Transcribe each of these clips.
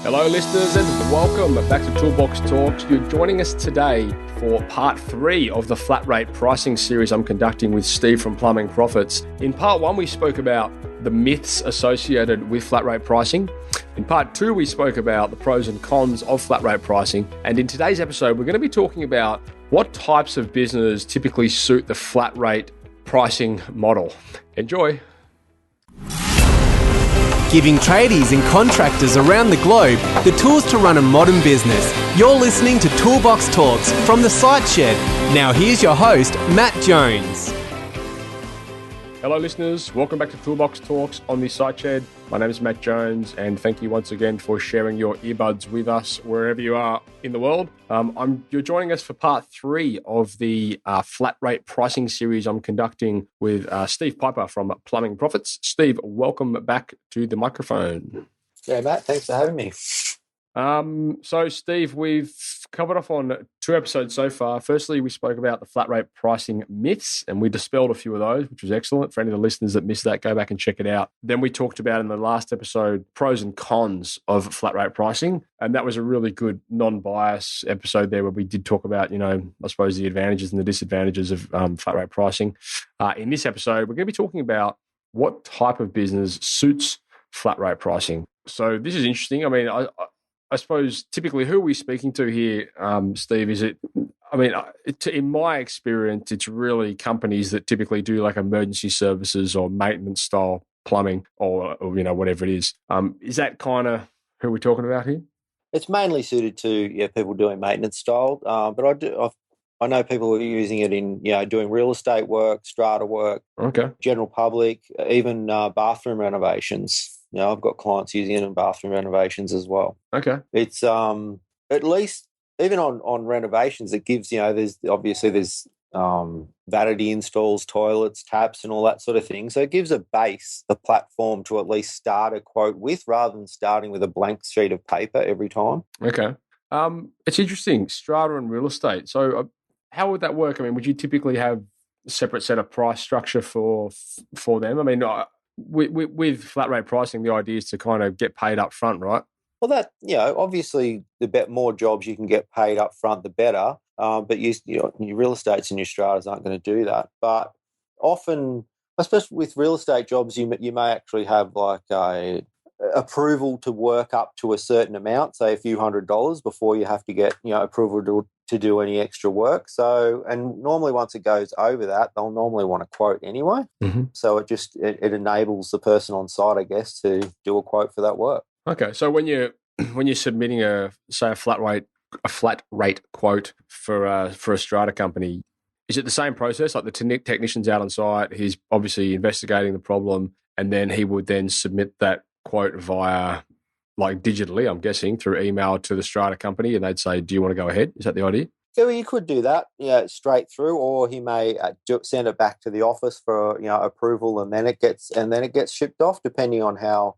Hello listeners and welcome back to Toolbox Talks. You're joining us today for part 3 of the Flatrate Pricing series I'm conducting with Steve from Plumbing Profits. In part 1 we spoke about the myths associated with flat rate pricing. In part 2 we spoke about the pros and cons of flat rate pricing. And in today's episode we're going to be talking about what types of business typically suit the flat rate pricing model. Enjoy. Giving tradies and contractors around the globe the tools to run a modern business. You're listening to Toolbox Talks from the Site Shed. Now here's your host, Matt Jones. Hello listeners, welcome back to Toolbox Talks on the Site Shed. My name is Matt Jones and thank you once again for sharing your earbuds with us wherever you are in the world. You're joining us for part 3 of the flat rate pricing series I'm conducting with Steve Piper from Plumbing Profits. Steve, welcome back to the microphone. Yeah, Matt, thanks for having me. So Steve, we've covered off on 2 episodes so far. Firstly, we spoke about the flat rate pricing myths and we dispelled a few of those, which was excellent. For any of the listeners that missed that, go back and check it out. Then we talked about in the last episode, pros and cons of flat rate pricing. And that was a really good non-bias episode there where we did talk about, I suppose the advantages and the disadvantages of flat rate pricing. In this episode, we're going to be talking about what type of business suits flat rate pricing. So this is interesting. I mean, I suppose typically who are we speaking to here, Steve? In my experience, it's really companies that typically do like emergency services or maintenance style plumbing or whatever it is. Is that kind of who we're talking about here? It's mainly suited to people doing maintenance style, but I know people who are using it in doing real estate work, strata work, general public, even bathroom renovations. I've got clients using it in bathroom renovations as well. Okay. It's at least even on renovations, it gives there's vanity installs, toilets, taps, and all that sort of thing. So it gives a base, a platform to at least start a quote with, rather than starting with a blank sheet of paper every time. Okay. It's interesting, strata and real estate. So how would that work? I mean, would you typically have a separate set of price structure for them? I mean, with flat rate pricing, the idea is to kind of get paid up front, right? Well, that obviously, the more jobs you can get paid up front, the better. But your real estates and your stratas aren't going to do that. But often, especially with real estate jobs, you may actually have like a approval to work up to a certain amount, say a few $100s, before you have to get approval to do any extra work. So, and normally once it goes over that, they'll normally want a quote anyway. Mm-hmm. So it enables the person on site, I guess, to do a quote for that work. Okay, so when you're submitting a flat rate quote for a strata company, is it the same process? Like the technician's out on site, he's obviously investigating the problem, and then he would then submit that quote via, like digitally, I'm guessing, through email to the strata company, and they'd say, "Do you want to go ahead?" Is that the idea? Yeah, well, you could do that, straight through, or he may send it back to the office for approval, and then it gets shipped off, depending on how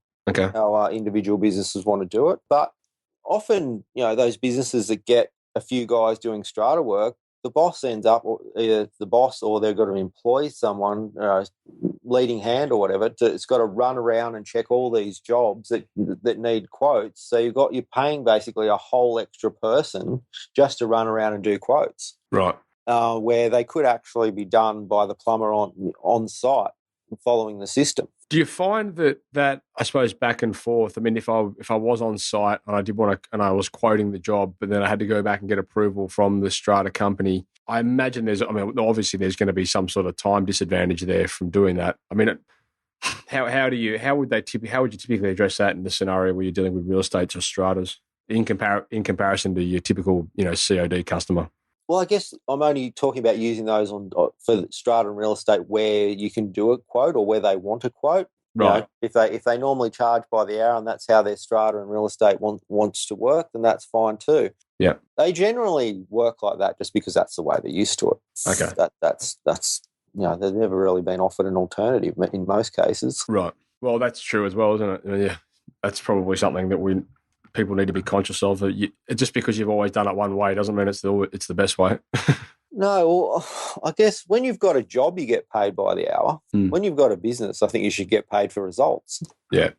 individual businesses want to do it. But often, those businesses that get a few guys doing strata work, the boss ends up, either the boss or they've got to employ someone, leading hand or whatever. It's got to run around and check all these jobs that need quotes. So you're paying basically a whole extra person just to run around and do quotes, right? Where they could actually be done by the plumber on site, following the system. Do you find that I suppose back and forth? I mean, if I was on site and I did want to, and I was quoting the job, but then I had to go back and get approval from the strata company, I imagine obviously there's going to be some sort of time disadvantage there from doing that. I mean, how would you typically address that in the scenario where you're dealing with real estates or stratas in comparison to your typical COD customer? Well, I guess I'm only talking about using those for strata and real estate where you can do a quote or where they want a quote. Right. If they normally charge by the hour and that's how their strata and real estate wants to work, then that's fine too. Yeah. They generally work like that just because that's the way they're used to it. Okay. That's they've never really been offered an alternative in most cases. Right. Well, that's true as well, isn't it? I mean, yeah. That's probably something that people need to be conscious of. Just because you've always done it one way doesn't mean it's the best way. No, well, I guess when you've got a job, you get paid by the hour. When you've got a business, I think you should get paid for results. Yeah.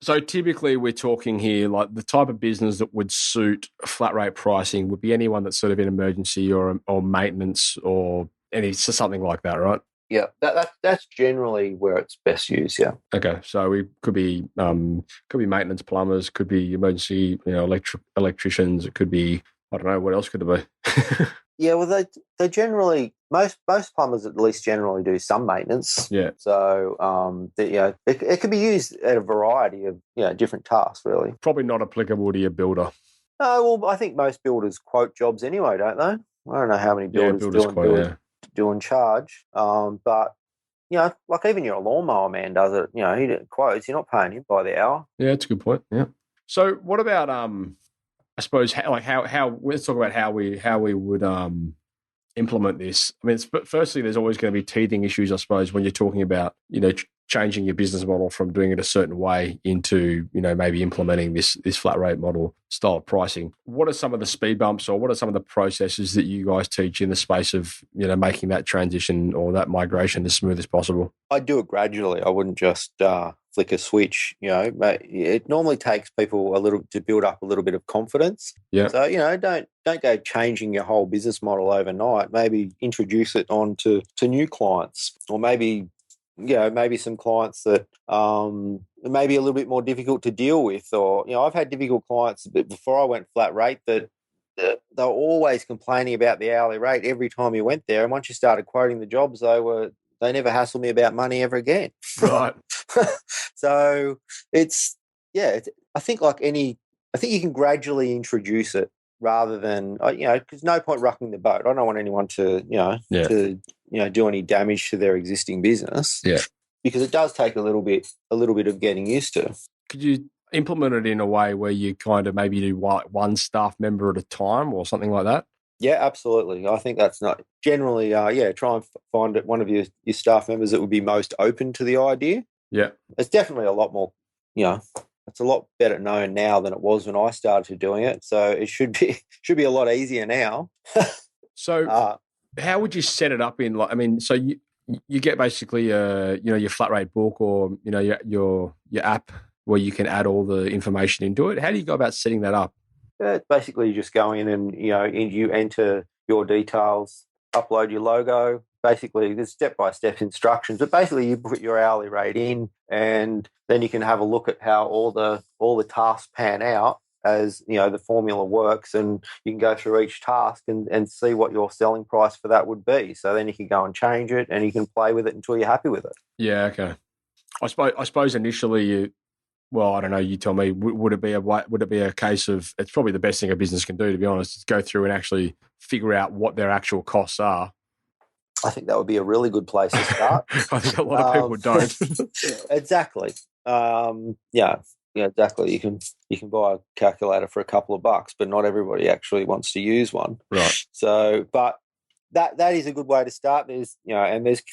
So typically we're talking here, like the type of business that would suit flat rate pricing would be anyone that's sort of in emergency or maintenance or something like that, right? Yeah, that's generally where it's best used. Yeah. Okay, so we could be maintenance plumbers, could be emergency, electricians. It could be, I don't know, what else could it be? Yeah, well, they generally most plumbers at least generally do some maintenance. Yeah. So it can be used at a variety of different tasks. Really, probably not applicable to your builder. Well, I think most builders quote jobs anyway, don't they? I don't know how many builders do and charge. But like even your lawnmower man does it. He quotes. You're not paying him by the hour. Yeah, that's a good point. Yeah. So what about I suppose how let's talk about how we would implement this. I mean, firstly, there's always going to be teething issues, I suppose, when you're talking about changing your business model from doing it a certain way into maybe implementing this flat rate model style of pricing. What are some of the speed bumps, or what are some of the processes that you guys teach in the space of making that transition or that migration as smooth as possible? I do it gradually. I wouldn't just flick a switch. It normally takes people a little to build up a little bit of confidence. Yeah. So don't go changing your whole business model overnight. Maybe introduce it on to new clients, or maybe some clients that may be a little bit more difficult to deal with. Or I've had difficult clients before I went flat rate that they were always complaining about the hourly rate every time you went there. And once you started quoting the jobs, they never hassled me about money ever again. Right. So I think you can gradually introduce it rather than, because no point rocking the boat. I don't want anyone to, do any damage to their existing business. Yeah. Because it does take a little bit of getting used to. Could you implement it in a way where you kind of maybe do one staff member at a time or something like that? Yeah, absolutely. I think that's not generally, try and find one of your staff members that would be most open to the idea. Yeah. It's definitely a lot more, it's a lot better known now than it was when I started doing it. So it should be a lot easier now. So how would you set it up so you get basically your flat rate book or your app where you can add all the information into it. How do you go about setting that up? It's basically you just go in and you enter your details, upload your logo. Basically, there's step-by-step instructions, but basically you put your hourly rate in, and then you can have a look at how all the tasks pan out as the formula works, and you can go through each task and see what your selling price for that would be. So then you can go and change it, and you can play with it until you're happy with it. Yeah, okay. I suppose initially I don't know. You tell me. Would it be a case of it's probably the best thing a business can do, to be honest, is go through and actually figure out what their actual costs are. I think that would be a really good place to start. I think a lot of people don't. Exactly. Exactly. You can buy a calculator for a couple of bucks, but not everybody actually wants to use one. Right. So, but that is a good way to start. There's and there's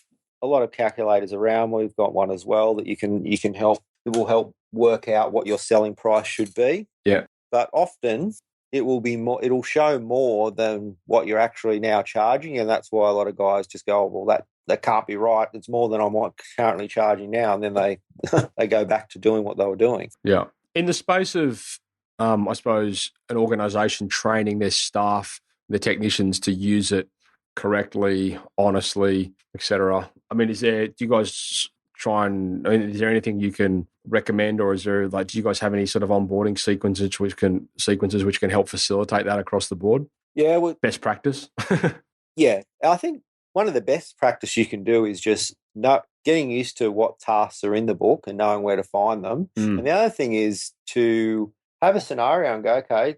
a lot of calculators around. We've got one as well that you can help. It will help work out what your selling price should be. Yeah. But often it will be more. It'll show more than what you're actually now charging, and that's why a lot of guys just go, "Well, that can't be right. It's more than I'm currently charging now," and then they go back to doing what they were doing. Yeah. In the space of, I suppose, an organisation training their staff, the technicians to use it correctly, honestly, etc. I mean, do you guys is there anything you can recommend, or is there do you guys have any sort of onboarding sequences which can help facilitate that across the board? Yeah, best practice. Yeah, I think one of the best practice you can do is just getting used to what tasks are in the book and knowing where to find them. And the other thing is to have a scenario and go, okay,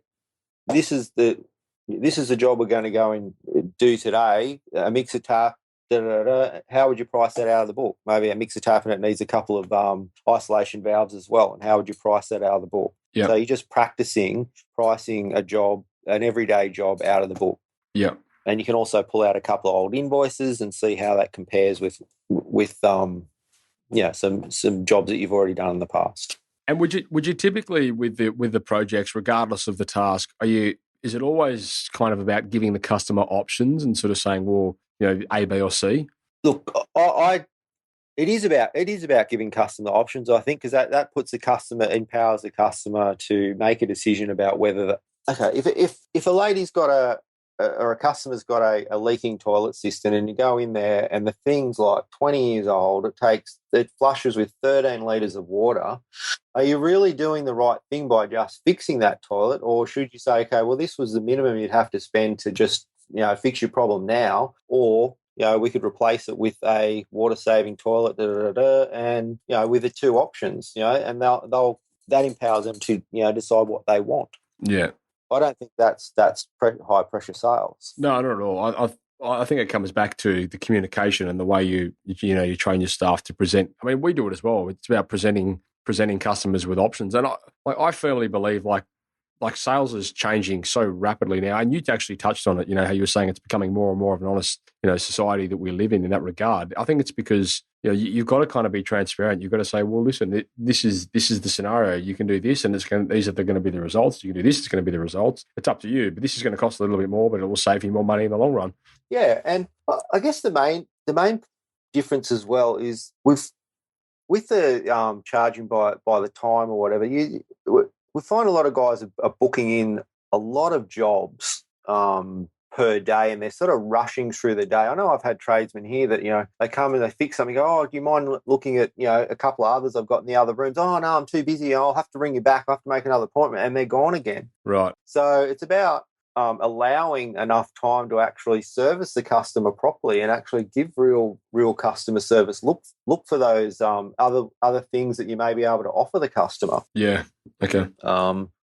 this is the job we're going to go and do today. A mixer tap. How would you price that out of the book? Maybe a mixer tap and it needs a couple of isolation valves as well. And how would you price that out of the book? Yep. So you're just practicing pricing an everyday job out of the book. Yeah. And you can also pull out a couple of old invoices and see how that compares with some jobs that you've already done in the past. And would you typically with the projects, regardless of the task, is it always kind of about giving the customer options and sort of saying, well, A, B, or C? Look, I It is about giving customer options, I think, because that empowers the customer to make a decision about whether if a lady's got or a customer's got a leaking toilet system, and you go in there and the thing's like 20 years old, it flushes with 13 litres of water. Are you really doing the right thing by just fixing that toilet, or should you say, okay, well, this was the minimum you'd have to spend to just fix your problem now, or we could replace it with a water-saving toilet, and with the two options, and that empowers them to decide what they want. Yeah. I don't think that's high pressure sales. No, not at all. I think it comes back to the communication and the way you train your staff to present. I mean, we do it as well. It's about presenting customers with options, and I firmly believe like sales is changing so rapidly now. And you actually touched on it. How you were saying it's becoming more and more of an honest society that we live in that regard. I think it's because you've got to kind of be transparent. You've got to say, well, listen, this is the scenario. You can do this, and these are going to be the results. You can do this, it's going to be the results. It's up to you, but this is going to cost a little bit more, but it will save you more money in the long run. Yeah, and I guess the main difference as well is with the charging by the time or whatever. We find a lot of guys are booking in a lot of jobs per day, and they're sort of rushing through the day. I know I've had tradesmen here that, they come and they fix something, go, oh, do you mind looking at, a couple of others I've got in the other rooms? Oh, no, I'm too busy. I'll have to ring you back. I have to make another appointment, and they're gone again. Right. So it's about allowing enough time to actually service the customer properly and actually give real customer service. Look for those other things that you may be able to offer the customer. Yeah. Okay.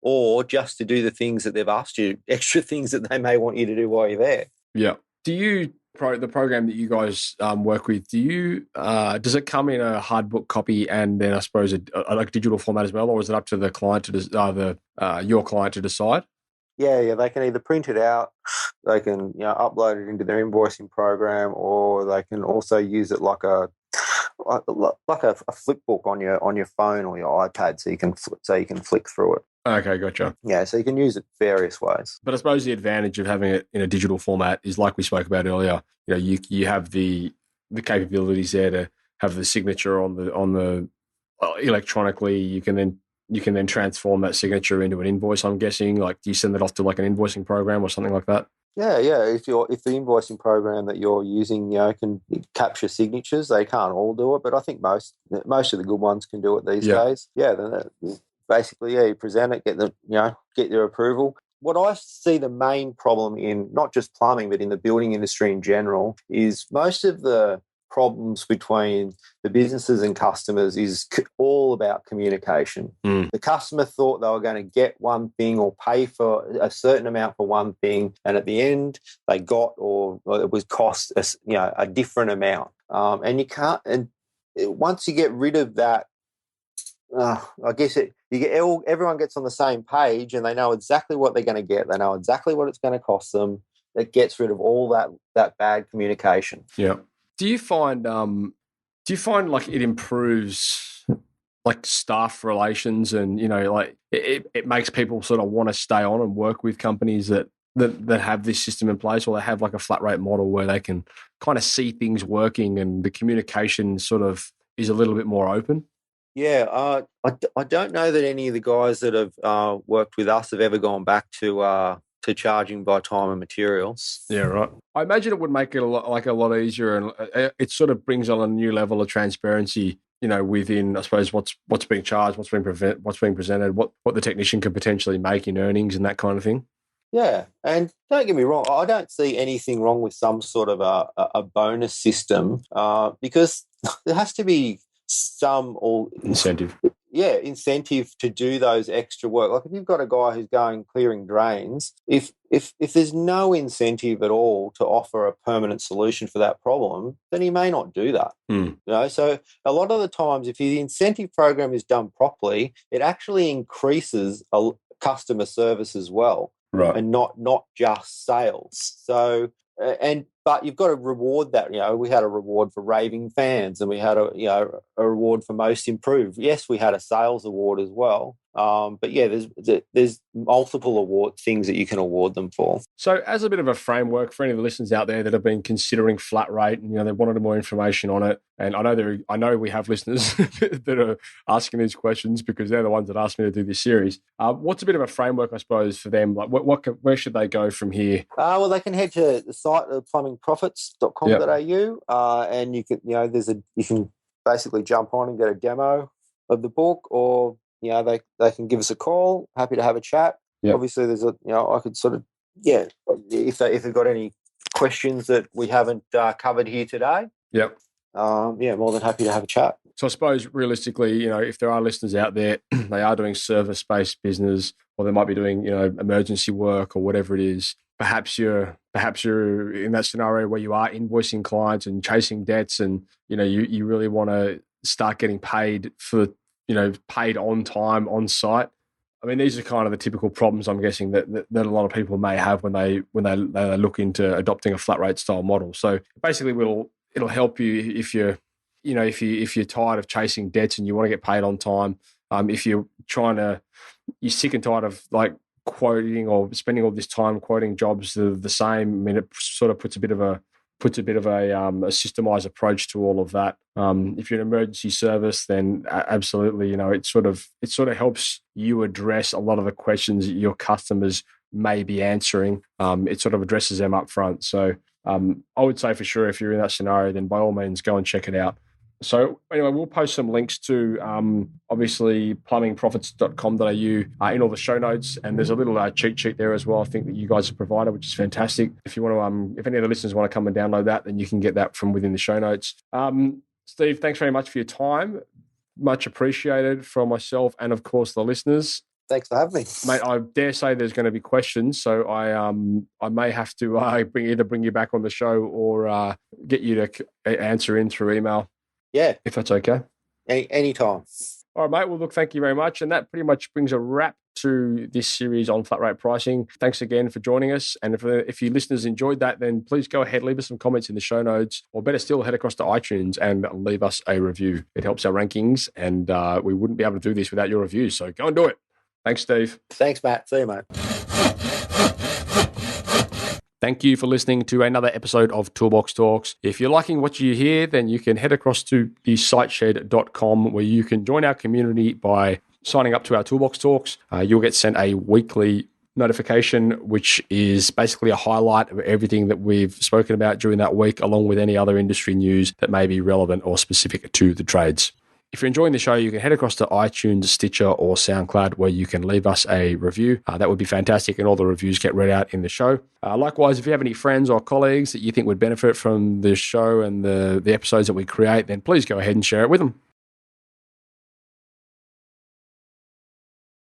Or just to do the things that they've asked you, extra things that they may want you to do while you're there. Yeah. Do you the program that you guys work with? Does it come in a hard book copy and then I suppose a digital format as well, or is it up to the client to your client to decide? Yeah, they can either print it out, they can upload it into their invoicing program, or they can also use it like a flip book on your phone or your iPad, so you can flick through it. Okay, gotcha. Yeah, so you can use it various ways. But I suppose the advantage of having it in a digital format is, like we spoke about earlier, you have the capabilities there to have the signature on the electronically. You can then transform that signature into an invoice, I'm guessing. Like, do you send it off to like an invoicing program or something like that? Yeah. If the invoicing program that you're using, can capture signatures, they can't all do it, but I think most of the good ones can do it these days. Yeah. Then basically, you present it, get their approval. What I see the main problem in not just plumbing, but in the building industry in general, is most of the problems between the businesses and customers is all about communication. The customer thought they were going to get one thing or pay for a certain amount for one thing, and at the end they got, or it was cost a different amount. And you can't. And once you get rid of that, I guess everyone gets on the same page and they know exactly what they're going to get. They know exactly what it's going to cost them. It gets rid of all that bad communication. Yeah. Do you find like it improves like staff relations, and like it makes people sort of want to stay on and work with companies that have this system in place, or they have like a flat rate model where they can kind of see things working and the communication sort of is a little bit more open? Yeah, I don't know that any of the guys that have worked with us have ever gone back to charging by time and materials. Yeah, right. I imagine it would make it a lot easier, and it sort of brings on a new level of transparency, within, I suppose, what's being charged, what's being presented, what the technician could potentially make in earnings and that kind of thing. Yeah, and don't get me wrong, I don't see anything wrong with some sort of a bonus system, because there has to be some incentive. Yeah, incentive to do those extra work. Like if you've got a guy who's going clearing drains, if there's no incentive at all to offer a permanent solution for that problem, then he may not do that. So a lot of the times, if the incentive program is done properly, it actually increases customer service as well, right? And not just sales. So and But you've got to reward that. We had a reward for raving fans, and we had a reward for most improved. Yes, we had a sales award as well. But yeah, there's multiple award things that you can award them for. So, as a bit of a framework for any of the listeners out there that have been considering Flatrate, and they wanted more information on it, and I know we have listeners that are asking these questions because they're the ones that asked me to do this series. What's a bit of a framework, I suppose, for them? Like, where should they go from here? Well, they can head to the site plumbingprofits.com.au, and you can you can basically jump on and get a demo of the book, or they can give us a call. Happy to have a chat. Yep. Obviously, there's I could sort of if they've got any questions that we haven't covered here today. Yep. More than happy to have a chat. So I suppose realistically, if there are listeners out there, they are doing service-based business, or they might be doing, emergency work or whatever it is. Perhaps you're in that scenario where you are invoicing clients and chasing debts, and you really want to start getting paid for paid on time on site. I mean, these are kind of the typical problems I'm guessing that a lot of people may have when they look into adopting a flat rate style model. So basically, it'll help you if you're tired of chasing debts and you want to get paid on time. If you're sick and tired of like quoting or spending all this time quoting jobs that are the same. I mean, it sort of puts a bit of a systemized approach to all of that. If you're an emergency service, then absolutely, it sort of helps you address a lot of the questions that your customers may be answering. It sort of addresses them up front. So I would say for sure, if you're in that scenario, then by all means go and check it out. So anyway, we'll post some links to obviously plumbingprofits.com.au in all the show notes, and there's a little cheat sheet there as well, I think, that you guys have provided, which is fantastic. If you want to, if any of the listeners want to come and download that, then you can get that from within the show notes. Steve, thanks very much for your time. Much appreciated from myself and, of course, the listeners. Thanks for having me, mate. I dare say there's going to be questions, so I may have to bring you back on the show or get you to answer in through email. Yeah. If that's okay. Anytime. All right, mate. Well, look, thank you very much. And that pretty much brings a wrap to this series on flat rate pricing. Thanks again for joining us. And if you listeners enjoyed that, then please go ahead, leave us some comments in the show notes, or better still, head across to iTunes and leave us a review. It helps our rankings, and we wouldn't be able to do this without your reviews. So go and do it. Thanks, Steve. Thanks, Matt. See you, mate. Thank you for listening to another episode of Toolbox Talks. If you're liking what you hear, then you can head across to the siteshed.com, where you can join our community by signing up to our Toolbox Talks. You'll get sent a weekly notification, which is basically a highlight of everything that we've spoken about during that week, along with any other industry news that may be relevant or specific to the trades. If you're enjoying the show, you can head across to iTunes, Stitcher, or SoundCloud, where you can leave us a review. That would be fantastic, and all the reviews get read out in the show. Likewise, if you have any friends or colleagues that you think would benefit from the show and the episodes that we create, then please go ahead and share it with them.